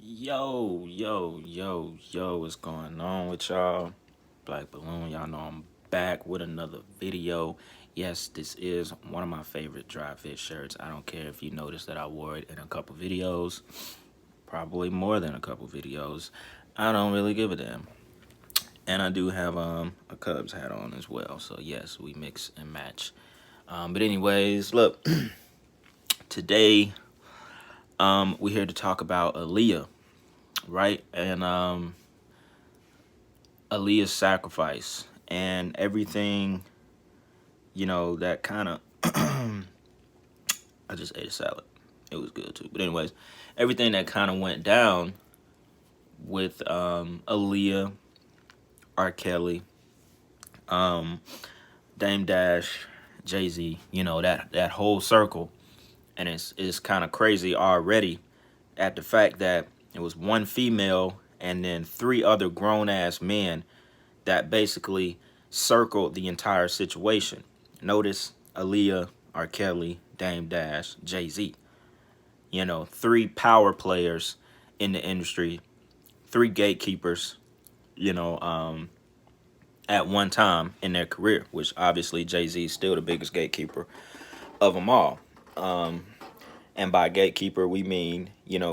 Yo, what's going on with y'all? Black Balloon, y'all know I'm back with another video. Yes, this is one of my favorite dry fit shirts. I don't care if you noticed that I wore it in a couple videos, probably more than a couple videos. I don't really give a damn. And I do have a Cubs hat on as well, so yes, we mix and match. But anyways, look, today we're here to talk about Aaliyah, right? And Aaliyah's Sacrifice and everything, that kind of. I just ate a salad. It was good too. But anyways, everything that kind of went down with Aaliyah, R. Kelly, um, Dame Dash, Jay-Z, that whole circle. And it's kind of crazy already at the fact that it was one female and then three other grown-ass men that basically circled the entire situation. Notice Aaliyah, R. Kelly, Dame Dash, Jay-Z. Three power players in the industry, three gatekeepers, at one time in their career, which obviously Jay-Z is still the biggest gatekeeper of them all. And by gatekeeper, we mean,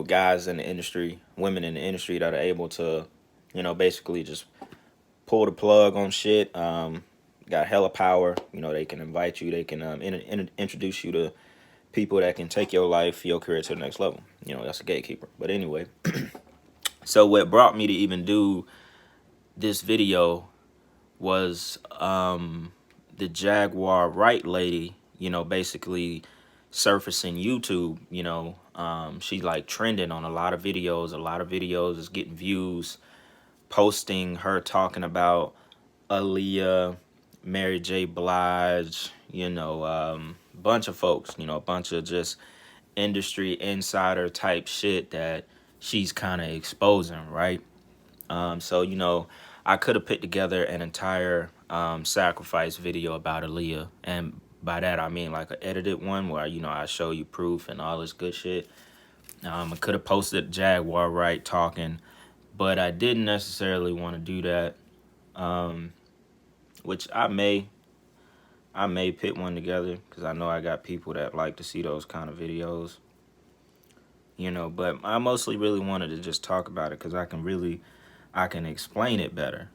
guys in the industry, women in the industry that are able to, basically just pull the plug on shit. Got hella power. They can invite you. They can introduce you to people that can take your life, your career to the next level. That's a gatekeeper. But anyway, so what brought me to even do this video was the Jaguar Wright lady, basically surfacing YouTube. She's like trending on a lot of videos. A lot of videos is getting views, posting her talking about Aaliyah, Mary J. Blige, bunch of folks, a bunch of just industry insider type shit that she's kind of exposing, right? So, I could have put together an entire sacrifice video about Aaliyah. And by that, I mean like an edited one where, I show you proof and all this good shit. I could have posted Jaguar Wright talking, but I didn't necessarily want to do that. Which I may put one together because I know I got people that like to see those kind of videos. But I mostly really wanted to just talk about it because I can explain it better.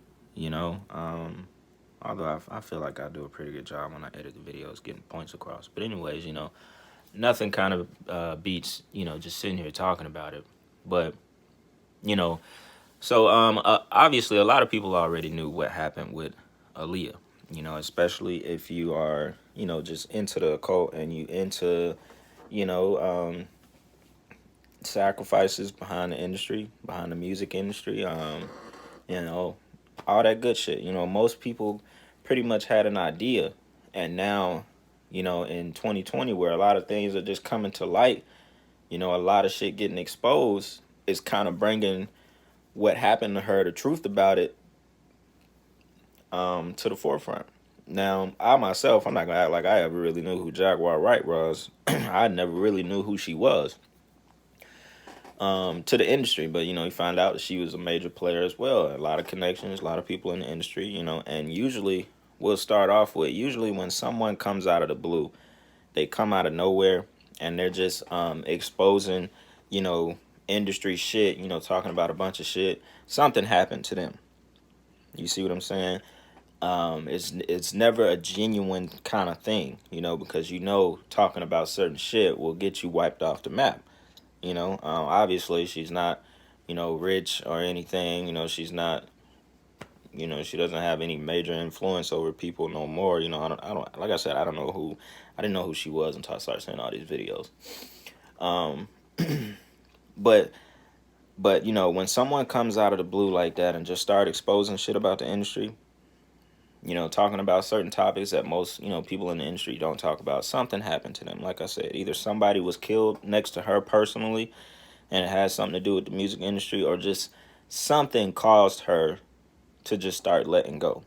Although I feel like I do a pretty good job when I edit the videos, getting points across. But anyways, nothing kind of beats, just sitting here talking about it. But, so obviously a lot of people already knew what happened with Aaliyah, especially if you are, just into the occult and you into, you know, sacrifices behind the industry, behind the music industry, all that good shit. Most people pretty much had an idea. And now, in 2020, where a lot of things are just coming to light, a lot of shit getting exposed is kind of bringing what happened to her, the truth about it, to the forefront. Now, I myself, I'm not going to act like I ever really knew who Jaguar Wright was. I never really knew who she was. To the industry, but you find out that she was a major player as well. A lot of connections, a lot of people in the industry, and usually we'll start off with when someone comes out of the blue, they come out of nowhere and they're just exposing, industry shit, talking about a bunch of shit. Something happened to them. You see what I'm saying? It's never a genuine kind of thing, because talking about certain shit will get you wiped off the map. Obviously she's not, rich or anything. She's not, she doesn't have any major influence over people no more. I don't, like I said, I didn't know who she was until I started seeing all these videos. But when someone comes out of the blue like that and just start exposing shit about the industry, talking about certain topics that most, people in the industry don't talk about, something happened to them. Like I said, either somebody was killed next to her personally and it has something to do with the music industry, or just something caused her to just start letting go,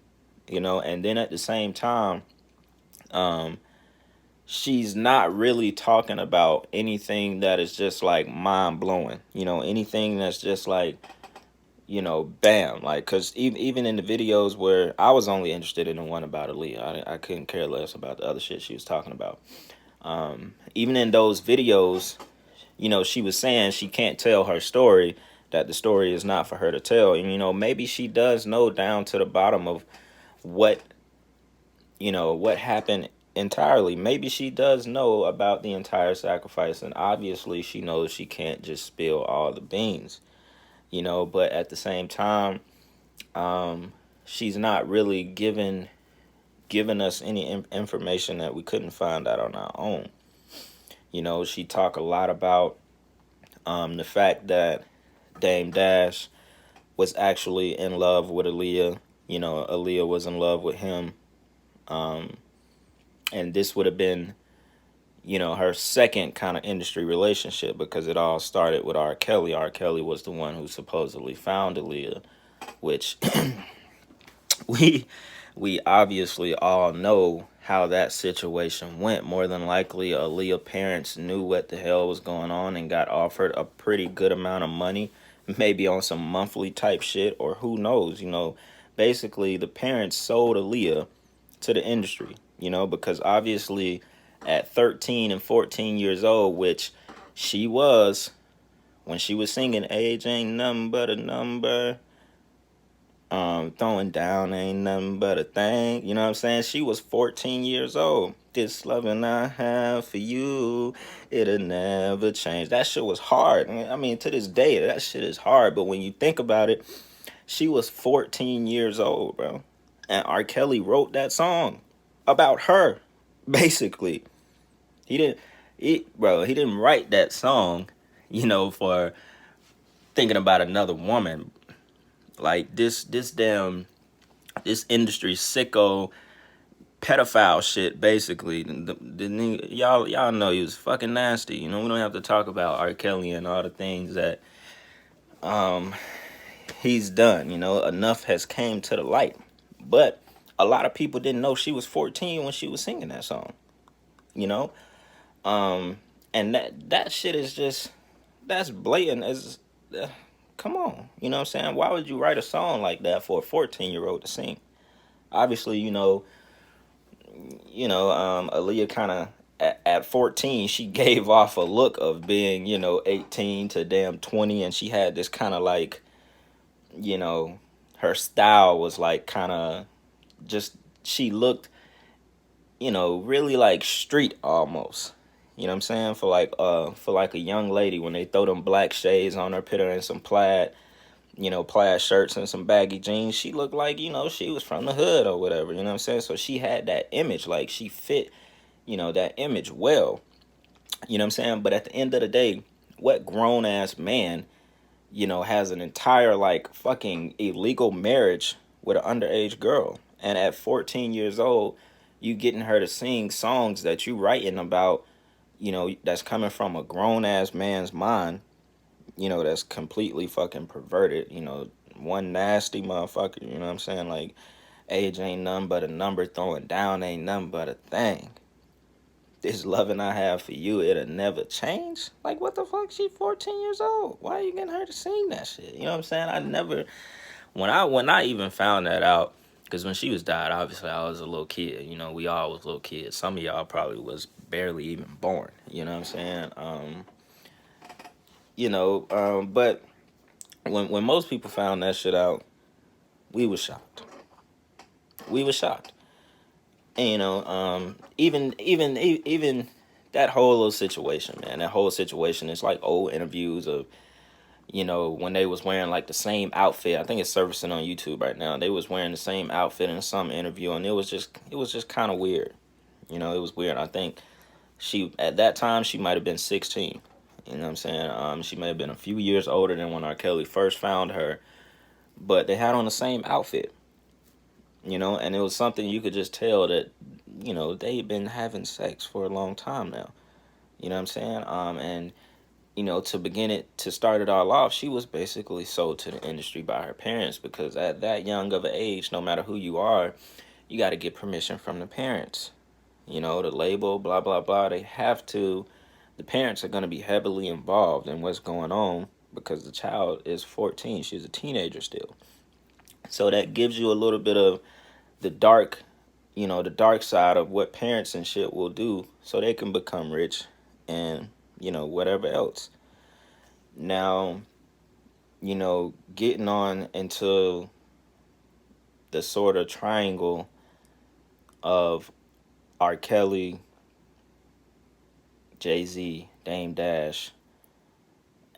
and then at the same time, she's not really talking about anything that is just like mind blowing. Anything that's just like, bam. Like, because even in the videos where I was only interested in the one about Aaliyah, I couldn't care less about the other shit she was talking about. Even in those videos, she was saying she can't tell her story, that the story is not for her to tell. And, maybe she does know down to the bottom of what, what happened entirely. Maybe she does know about the entire sacrifice, and obviously she knows she can't just spill all the beans, but at the same time, she's not really giving us any information that we couldn't find out on our own. She talked a lot about the fact that Dame Dash was actually in love with Aaliyah. Aaliyah was in love with him. And this would have been, her second kind of industry relationship, because it all started with R. Kelly. R. Kelly was the one who supposedly found Aaliyah, which we obviously all know how that situation went. More than likely, Aaliyah parents knew what the hell was going on and got offered a pretty good amount of money, maybe on some monthly type shit, or who knows. Basically the parents sold Aaliyah to the industry, because obviously at 13 and 14 years old, which she was when she was singing "Age Ain't Nothing But a Number," throwing down ain't nothing but a thing. You know what I'm saying? She was 14 years old. This loving I have for you, it'll never change. That shit was hard. I mean, to this day, that shit is hard. But when you think about it, she was 14 years old, bro. And R. Kelly wrote that song about her, basically. He didn't write that song, for thinking about another woman. Like this industry sicko pedophile shit, basically. Y'all know he was fucking nasty. We don't have to talk about R. Kelly and all the things that he's done. Enough has came to the light. But a lot of people didn't know she was 14 when she was singing that song. And that shit is just, that's blatant as come on. You know what I'm saying? Why would you write a song like that for a 14-year-old to sing? Obviously, Aaliyah kind of at 14, she gave off a look of being, 18 to damn 20, and she had this kind of like, her style was like kind of just, she looked, really like street almost. You know what I'm saying? For like a young lady, when they throw them black shades on her, put her in some plaid shirts and some baggy jeans, she looked like, she was from the hood or whatever, you know what I'm saying? So she had that image, like she fit, that image well, you know what I'm saying? But at the end of the day, what grown ass man, has an entire like fucking illegal marriage with an underage girl? And at 14 years old, you getting her to sing songs that you writing about, that's coming from a grown ass man's mind, that's completely fucking perverted, one nasty motherfucker, you know what I'm saying? Like, age ain't nothing but a number, throwing down ain't nothing but a thing. This loving I have for you, it'll never change. Like, what the fuck? She 14 years old. Why are you getting her to sing that shit? You know what I'm saying? I never, when I even found that out, because when she was died, obviously I was a little kid. We all was little kids. Some of y'all probably was barely even born. You know what I'm saying? But when most people found that shit out, we were shocked. We were shocked. And, even that whole little situation, man. That whole situation is like old interviews of, when they was wearing like the same outfit. I think it's surfacing on YouTube right now. They was wearing the same outfit in some interview, and it was just kind of weird. It was weird. I think at that time she might have been 16. You know what I'm saying? She may have been a few years older than when R. Kelly first found her, but they had on the same outfit. And it was something you could just tell that, they've been having sex for a long time now. You know what I'm saying? And to start it all off, she was basically sold to the industry by her parents, because at that young of an age, no matter who you are, you got to get permission from the parents. the label, blah, blah, blah. They have to, the parents are going to be heavily involved in what's going on because the child is 14. She's a teenager still. So that gives you a little bit of the dark, the dark side of what parents and shit will do so they can become rich and, whatever else. Now, getting on into the sort of triangle of R. Kelly, Jay-Z, Dame Dash,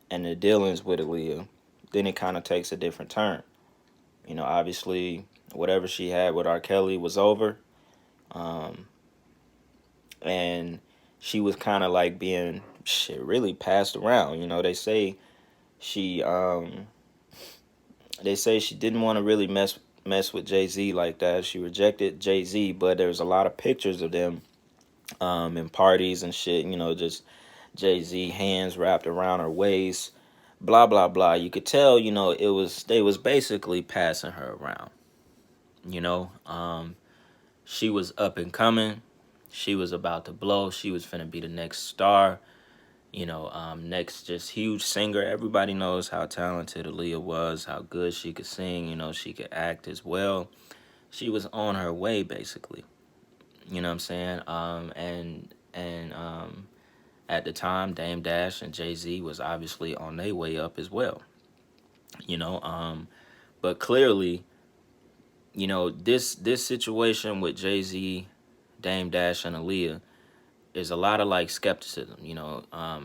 and the dealings with Aaliyah, then it kind of takes a different turn. Obviously, whatever she had with R. Kelly was over. And she was kind of like being really passed around. She they say she didn't want to really mess with Jay-Z like that. She rejected Jay-Z, but there's a lot of pictures of them in parties and shit, just Jay-Z hands wrapped around her waist, blah blah blah. You could tell, they was basically passing her around. She was up and coming. She was about to blow. She was finna be the next star. Next just huge singer. Everybody knows how talented Aaliyah was, how good she could sing. She could act as well. She was on her way, basically. You know what I'm saying? And at the time, Dame Dash and Jay-Z was obviously on their way up as well. But clearly, this situation with Jay-Z, Dame Dash, and Aaliyah is a lot of like skepticism.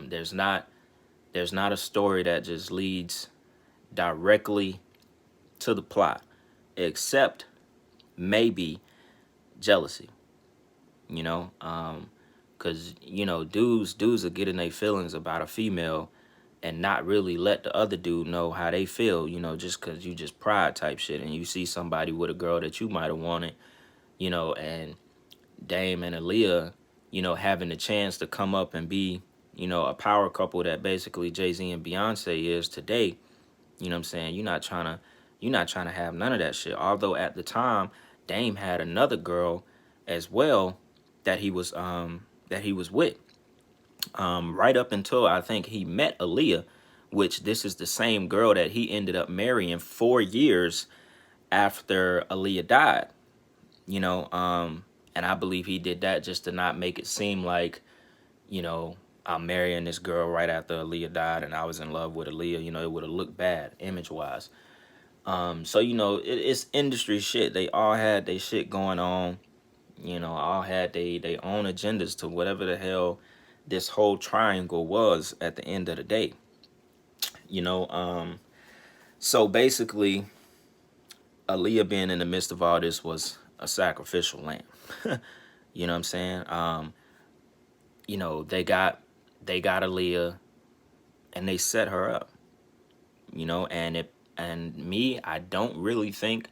There's not a story that just leads directly to the plot, except maybe jealousy. Because dudes are getting their feelings about a female and not really let the other dude know how they feel. Just because you just pride type shit, and you see somebody with a girl that you might have wanted, and Dame and Aaliyah, having the chance to come up and be, a power couple that basically Jay-Z and Beyonce is today. You know what I'm saying? You're not trying to have none of that shit. Although at the time, Dame had another girl as well that he was with. Right up until I think he met Aaliyah, which this is the same girl that he ended up marrying 4 years after Aaliyah died. And I believe he did that just to not make it seem like, I'm marrying this girl right after Aaliyah died and I was in love with Aaliyah. It would have looked bad image-wise. So, it's industry shit. They all had their shit going on. All had they own agendas to whatever the hell this whole triangle was at the end of the day. So basically, Aaliyah being in the midst of all this was a sacrificial lamb. You know what I'm saying? They got Aaliyah and they set her up. And me, I don't really think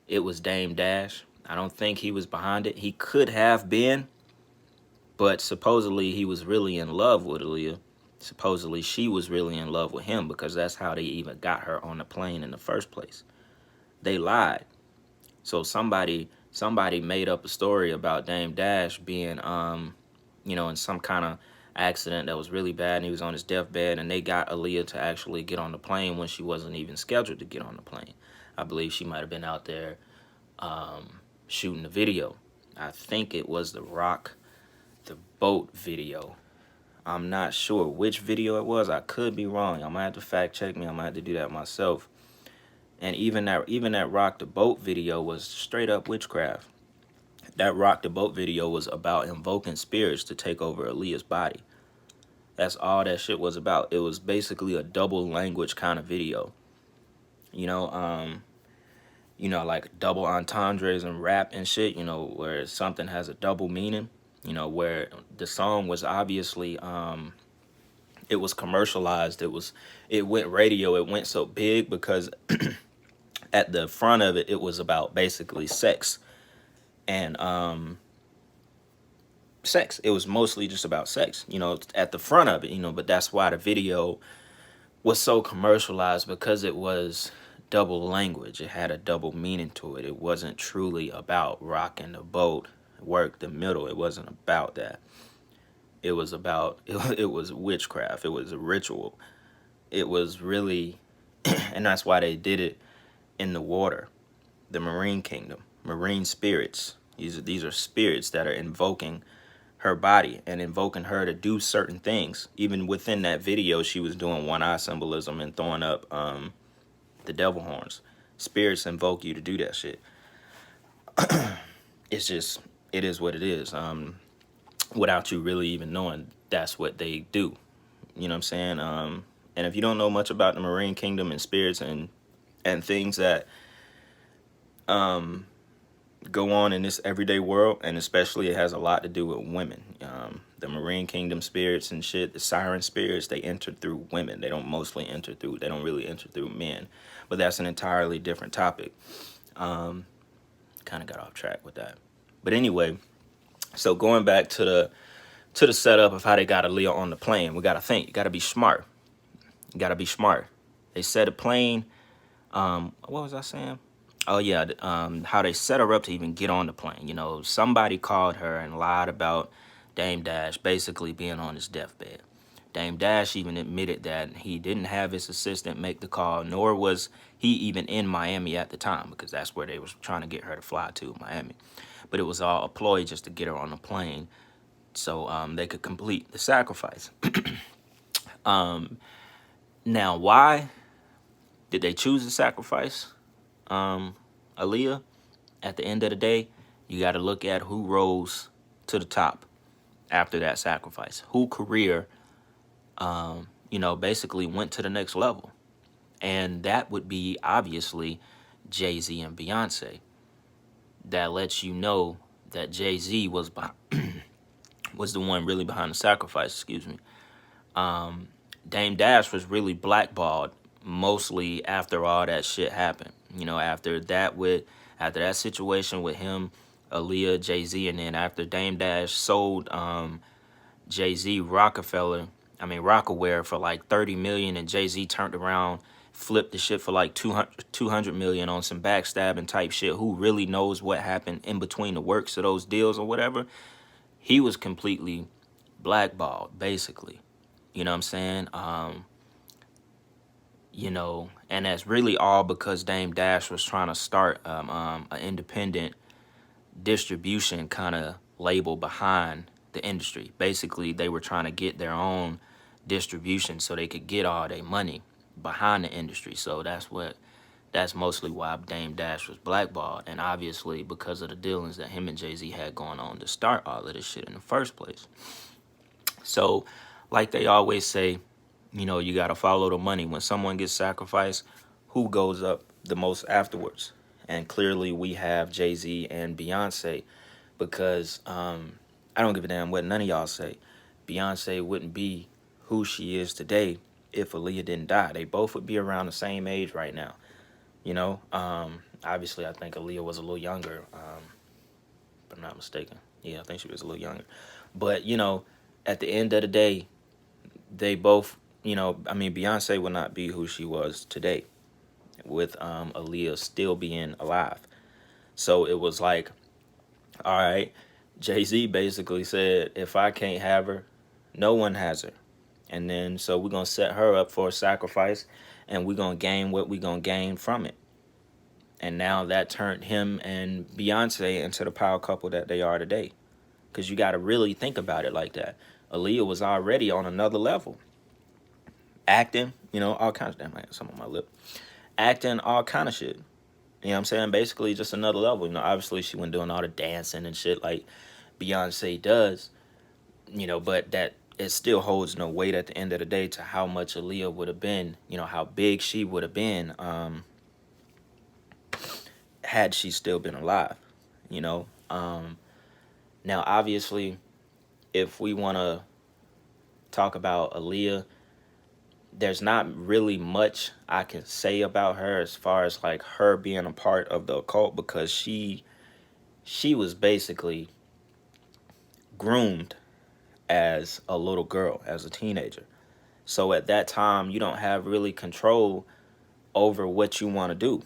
it was Dame Dash. I don't think he was behind it. He could have been, but supposedly he was really in love with Aaliyah. Supposedly she was really in love with him because that's how they even got her on the plane in the first place. They lied. So somebody made up a story about Dame Dash being in some kind of accident that was really bad and he was on his deathbed, and they got Aaliyah to actually get on the plane when she wasn't even scheduled to get on the plane. I believe she might have been out there shooting the video. I think it was the Rock the Boat video. I'm not sure which video it was. I could be wrong. I might have to fact check me. I might have to do that myself. And even that Rock the Boat video was straight up witchcraft. That Rock the Boat video was about invoking spirits to take over Aaliyah's body. That's all that shit was about. It was basically a double language kind of video. Like double entendres and rap and shit, where something has a double meaning, where the song was obviously, it was commercialized. It went radio. It went so big because at the front of it, it was about basically sex and, sex. It was mostly just about sex, at the front of it, but that's why the video was so commercialized, because it was double language. It had a double meaning to it. It wasn't truly about rocking the boat work the middle. It wasn't about that. It was about it was witchcraft. It was a ritual. It was really, and that's why they did it in the water, the marine kingdom, marine spirits. These are spirits that are invoking her body and invoking her to do certain things. Even within that video, she was doing one eye symbolism and throwing up the devil horns. Spirits invoke you to do that shit. It's just, it is what it is. Without you really even knowing, that's what they do. You know what I'm saying? And if you don't know much about the marine kingdom and spirits and things that go on in this everyday world, and especially it has a lot to do with women. The marine kingdom spirits and shit, the siren spirits, they enter through women. They don't really enter through men. But that's an entirely different topic. Kind of got off track with that. But anyway, so going back to the setup of how they got Aaliyah on the plane, we got to think. You got to be smart. They set a plane. What was I saying? Oh yeah, how they set her up to even get on the plane. You know, somebody called her and lied about Dame Dash basically being on his deathbed. Dame Dash even admitted that he didn't have his assistant make the call, nor was he even in Miami at the time, because that's where they was trying to get her to fly to, Miami. But it was all a ploy just to get her on the plane so they could complete the sacrifice. Now, why did they choose the sacrifice? Aaliyah, at the end of the day, you got to look at who rose to the top after that sacrifice. Who career, basically went to the next level. And that would be, obviously, Jay-Z and Beyonce. That lets you know that Jay-Z was was the one really behind the sacrifice, excuse me. Dame Dash was really blackballed mostly after all that shit happened. You know, after that situation with him, Aaliyah, Jay-Z, and then after Dame Dash sold Jay-Z Rockaware for like 30 million, and Jay-Z turned around, flipped the shit for like 200 million on some backstabbing type shit. Who really knows what happened in between the works of those deals or whatever? He was completely blackballed, basically. You know what I'm saying? And that's really all because Dame Dash was trying to start an independent distribution kind of label behind the industry. Basically, they were trying to get their own distribution so they could get all their money behind the industry. So that's mostly why Dame Dash was blackballed, and obviously because of the dealings that him and Jay-Z had going on to start all of this shit in the first place. So, like they always say, you got to follow the money. When someone gets sacrificed, who goes up the most afterwards? And clearly we have Jay-Z and Beyonce, because I don't give a damn what none of y'all say. Beyonce wouldn't be who she is today if Aaliyah didn't die. They both would be around the same age right now. Obviously I think Aaliyah was a little younger, if I'm not mistaken. Yeah, I think she was a little younger. But, at the end of the day, they both, Beyonce would not be who she was today with Aaliyah still being alive. So it was like, all right, Jay-Z basically said, if I can't have her, no one has her. And then so we're going to set her up for a sacrifice, and we're going to gain what we're going to gain from it. And now that turned him and Beyonce into the power couple that they are today. Because you got to really think about it like that. Aaliyah was already on another level. Acting, all kinds of, damn, I got some on my lip. Acting, all kind of shit. You know what I'm saying? Basically just another level. Obviously she wasn't doing all the dancing and shit like Beyonce does. But that it still holds no weight at the end of the day to how much Aaliyah would have been, how big she would have been had she still been alive. Now, obviously, if we want to talk about Aaliyah, there's not really much I can say about her as far as like her being a part of the occult, because she was basically groomed as a little girl, as a teenager. So at that time, you don't have really control over what you want to do.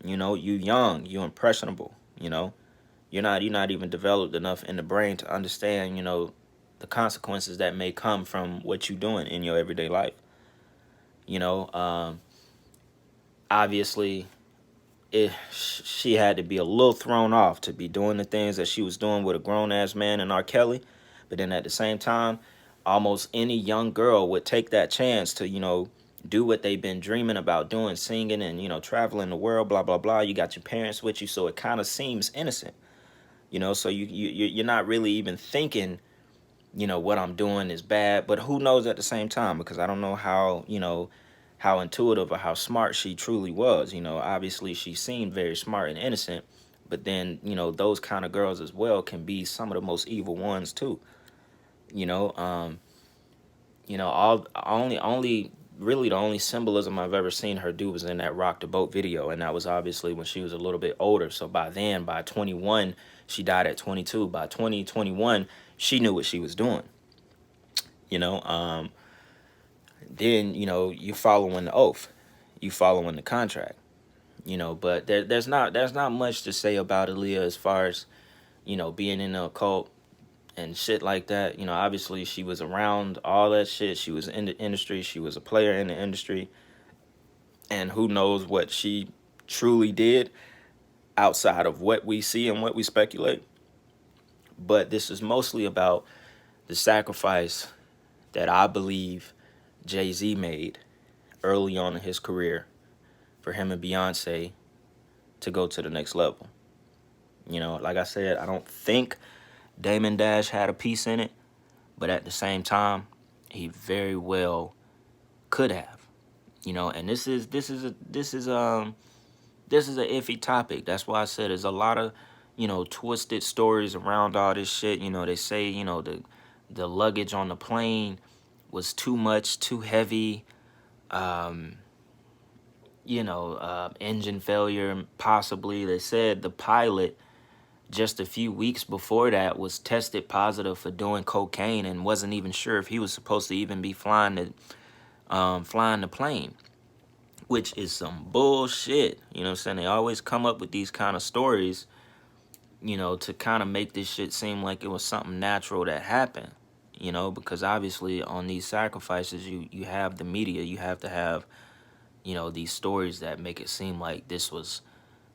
You young, you impressionable, you You're not even developed enough in the brain to understand, the consequences that may come from what you're doing in your everyday life. You know, obviously, she had to be a little thrown off to be doing the things that she was doing with a grown ass man and R. Kelly. But then at the same time, almost any young girl would take that chance to, do what they've been dreaming about doing, singing and, traveling the world, blah, blah, blah. You got your parents with you, so it kind of seems innocent, so you're not really even thinking, what I'm doing is bad. But who knows at the same time, because I don't know how intuitive or how smart she truly was. Obviously she seemed very smart and innocent, but then, those kind of girls as well can be some of the most evil ones too. You know, all only really the only symbolism I've ever seen her do was in that Rock the Boat video, and that was obviously when she was a little bit older. So by then, by 21, she died at 22. By 2021, she knew what she was doing. You know, then you following the oath, you following the contract. But there's not much to say about Aaliyah as far as being in the occult and shit like that. Obviously she was around all that shit. She was in the industry. She was a player in the industry. And who knows what she truly did outside of what we see and what we speculate. But this is mostly about the sacrifice that I believe Jay-Z made early on in his career for him and Beyonce to go to the next level. Like I said, I don't think Damon Dash had a piece in it, but at the same time, he very well could have. And this is an iffy topic. That's why I said there's a lot of twisted stories around all this shit. They say the luggage on the plane was too much, too heavy. Engine failure, possibly. They said the pilot just a few weeks before that was tested positive for doing cocaine and wasn't even sure if he was supposed to even be flying the plane, which is some bullshit. You know what I'm saying? They always come up with these kind of stories, to kind of make this shit seem like it was something natural that happened, because obviously on these sacrifices, you have the media, you have to have, these stories that make it seem like this was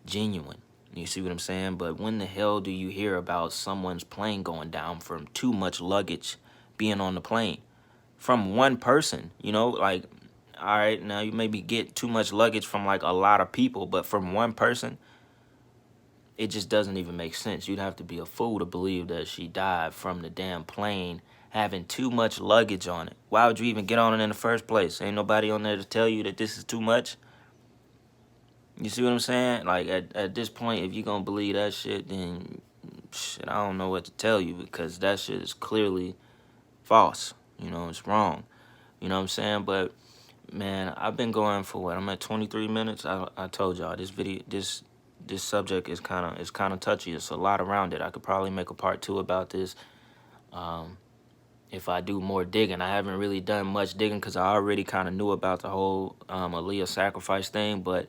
genuine. You see what I'm saying? But when the hell do you hear about someone's plane going down from too much luggage being on the plane? From one person, like, all right, now you maybe get too much luggage from like a lot of people, but from one person, it just doesn't even make sense. You'd have to be a fool to believe that she died from the damn plane having too much luggage on it. Why would you even get on it in the first place? Ain't nobody on there to tell you that this is too much. You see what I'm saying? Like, at this point, if you're going to believe that shit, then shit, I don't know what to tell you, because that shit is clearly false. It's wrong. You know what I'm saying? But, man, I've been going for what? I'm at 23 minutes. I told y'all, this subject is kind of touchy. It's a lot around it. I could probably make a part 2 about this if I do more digging. I haven't really done much digging because I already kind of knew about the whole Aaliyah Sacrifice thing. But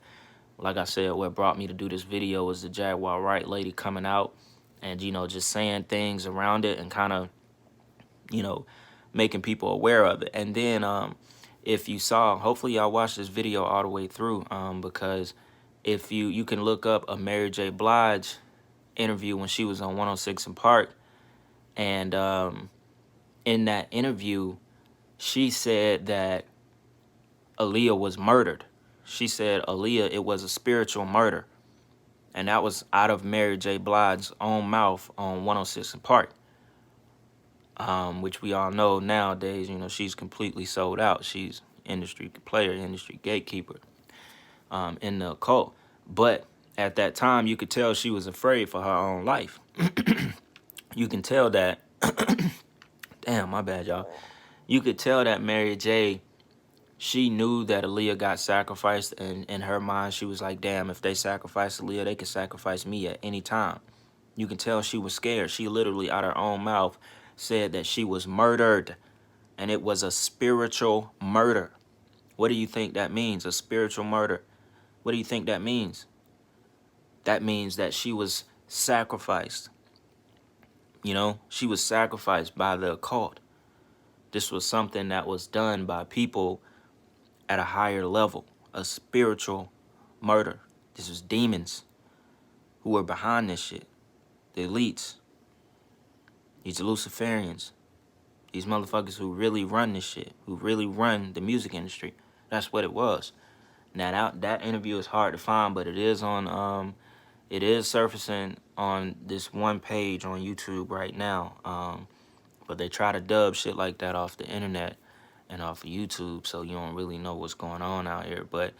like I said, what brought me to do this video was the Jaguar Wright lady coming out and, just saying things around it and kind of, making people aware of it. And then if you saw, hopefully y'all watched this video all the way through, because if you can look up a Mary J. Blige interview when she was on 106 in Park, and in that interview, she said that Aaliyah was murdered. She said Aaliyah, it was a spiritual murder. And that was out of Mary J. Blige's own mouth on 106 in Park, which we all know nowadays, she's completely sold out. She's industry player, industry gatekeeper in the occult. But at that time, you could tell she was afraid for her own life. You can tell that, damn, my bad, y'all. You could tell that Mary J., she knew that Aaliyah got sacrificed, and in her mind, she was like, damn, if they sacrifice Aaliyah, they can sacrifice me at any time. You can tell she was scared. She literally, out her own mouth, said that she was murdered, and it was a spiritual murder. What do you think that means, a spiritual murder? What do you think that means? That means that she was sacrificed. You know, she was sacrificed by the occult. This was something that was done by people at a higher level, a spiritual murder. This was demons who were behind this shit. The elites, these Luciferians, these motherfuckers who really run this shit, who really run the music industry. That's what it was. Now that interview is hard to find, but it is on it is surfacing on this one page on YouTube right now. But they try to dub shit like that off the internet and off of YouTube, so you don't really know what's going on out here. But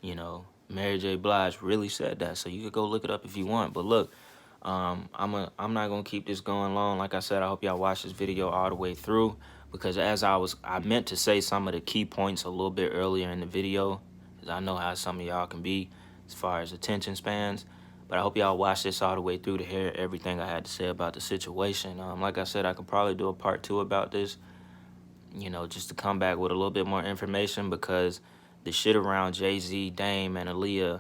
you know, Mary J. Blige really said that, so you could go look it up if you want. But look, I'm not gonna keep this going long. Like I said, I hope y'all watch this video all the way through, because I meant to say some of the key points a little bit earlier in the video, because I know how some of y'all can be as far as attention spans. But I hope y'all watch this all the way through to hear everything I had to say about the situation. Like I said, I could probably do a part 2 about this, you know, just to come back with a little bit more information, because the shit around Jay-Z, Dame, and Aaliyah,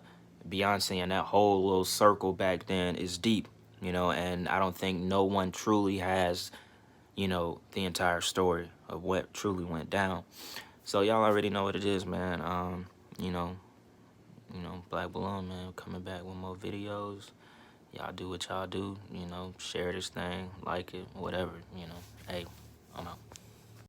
Beyonce, and that whole little circle back then is deep, you know, and I don't think no one truly has, you know, the entire story of what truly went down. So y'all already know what it is, man. You know, Black Balloon, man, coming back with more videos. Y'all do what y'all do, you know, share this thing, like it, whatever, you know. Hey, I'm out.